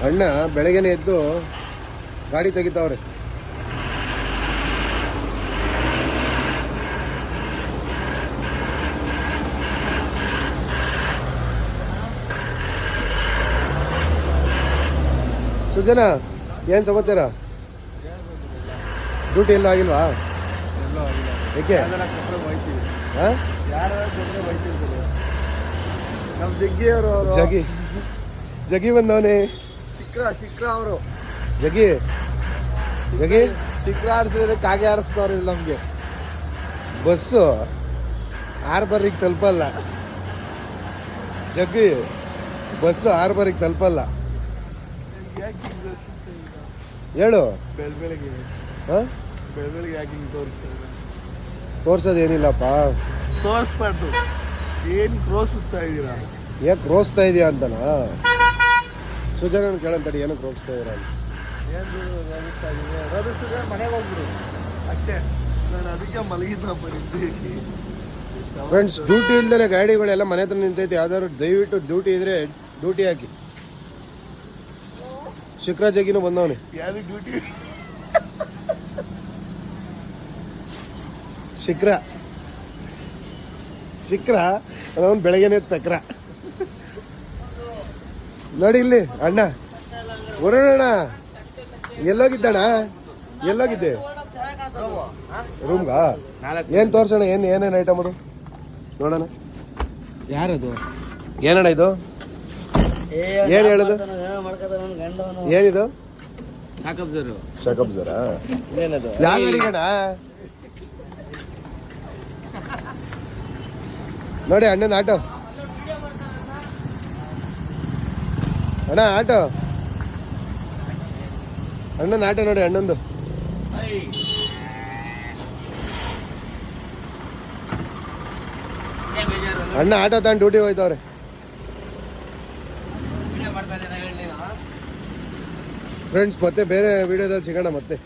ಅಣ್ಣ ಬೆಳಗ್ಗೆನೆ ಎದ್ದು ಗಾಡಿ ತೆಗಿತಾವ್ರೆ. ಸುಜನ ಏನ್ ಸಮಾಚಾರ? ಡ್ಯೂಟಿ ಎಲ್ಲೂ ಆಗಿಲ್ವಾ? ಏಕೆ? ನಮ್ಮ ಜಗ್ಗಿಯವರು ಜಗಿ ಬಂದವನೇ. ಶಿಕ್ರ ಅವರು ಜಗಿ ಶಿಕ್ರ ಆಡಿಸಿದ್ರೆ ಕಾಗೆ ಆಡಿಸ್ತಾವ್ರಿಲ್ಲ ನಮ್ಗೆ. ಬಸ್ಸು ಹಾರ್ಬರಿಗೆ ತಲುಪಲ್ಲ. ಜಗ್ಗಿ ಬಸ್ಸು ಹಾರ್ಬರಿಗೆ ತಲುಪಲ್ಲ. ಹೇಳು. ಬೆಳಗ್ಗೆ ಹಾಂ ಬೆಳಗ್ಗೆ ಯಾಕೆ ಹಿಂಗೆ ತೋರಿಸ್ತಾರೆ? ತೋರ್ಸೋದೇನಿಲ್ಲಪ್ಪ. ತೋರಿಸ್ಬಾರ್ದು. ಏನು ರೋಸಿಸ್ತಾ ಇದ್ದೀರಾ? ಯಾಕೆ ರೋಸ್ತಾ ಇದೆಯಾ ಅಂತನಾ? ಸುಜನ ಕೇಳಂತಡಿ ಏನಕ್ಕೆ ರೋಸ್ತಾ ಇದ್ದೀರಾ ಅಂತ. ಏನು ರೋಸಿಸ್ತಾ ಇದ್ದೀರಾ? ರೋಸಿಸಿದ್ರೆ ಮನೆಗೆ ಹೋಗ್ಬಿಡು ಅಷ್ಟೇ. ನಾನು ಅದಕ್ಕೆ ಮಲಗಿದ್ದ ಬರೀತೀನಿ. ಫ್ರೆಂಡ್ಸ್, ಡ್ಯೂಟಿ ಇಲ್ದಲೆ ಗಾಡಿಗಳೆಲ್ಲ ಮನೆ ಹತ್ರ ನಿಂತೈತಿ. ಯಾವ್ದಾದ್ರು ದಯವಿಟ್ಟು ಡ್ಯೂಟಿ ಇದ್ರೆ ಡ್ಯೂಟಿ ಹಾಕಿ. ಶಿಖರ ಜಗಿನೂ ಬಂದವನೆ. ಯಾರು ಡ್ಯೂಟಿ? ಶಿಖರ ಅವನು ಬೆಳಗ್ಗೆನೆ ಪೆಕ್ರ. ನೋಡಿ ಇಲ್ಲಿ ಅಣ್ಣ ಬರೋಣ. ಎಲ್ಲೋಗಿದ್ದಣ್ಣ? ಎಲ್ಲೋಗಿದ್ದೆ? ರೂಮ್ಗ? ಏನ್ ತೋರ್ಸೋಣ? ಏನೇನು ಐಟಮ್ ಅದು ನೋಡೋಣ. ಯಾರದು? ಏನಣ್ಣ ಇದು? ಏನ್ ಹೇಳುದು? ಏನಿದು? ಶಾಕಬ್ಜರ ಯಾವ ಹೇಳಿಗಣ? ನೋಡಿ ಅಣ್ಣನ ಆಟೋ. ಅಣ್ಣ ಆಟೋ, ಅಣ್ಣನ ಆಟೋ ನೋಡಿ. ಅಣ್ಣಂದು ಅಣ್ಣ ಆಟೋ ತಗೊಂಡು ಡ್ಯೂಟಿ ಹೋಯ್ತವ್ರೆ. ಫ್ರೆಂಡ್ಸ್, ಮತ್ತೆ ಬೇರೆ ವಿಡಿಯೋದಲ್ಲಿ ಸಿಗೋಣ ಮತ್ತೆ.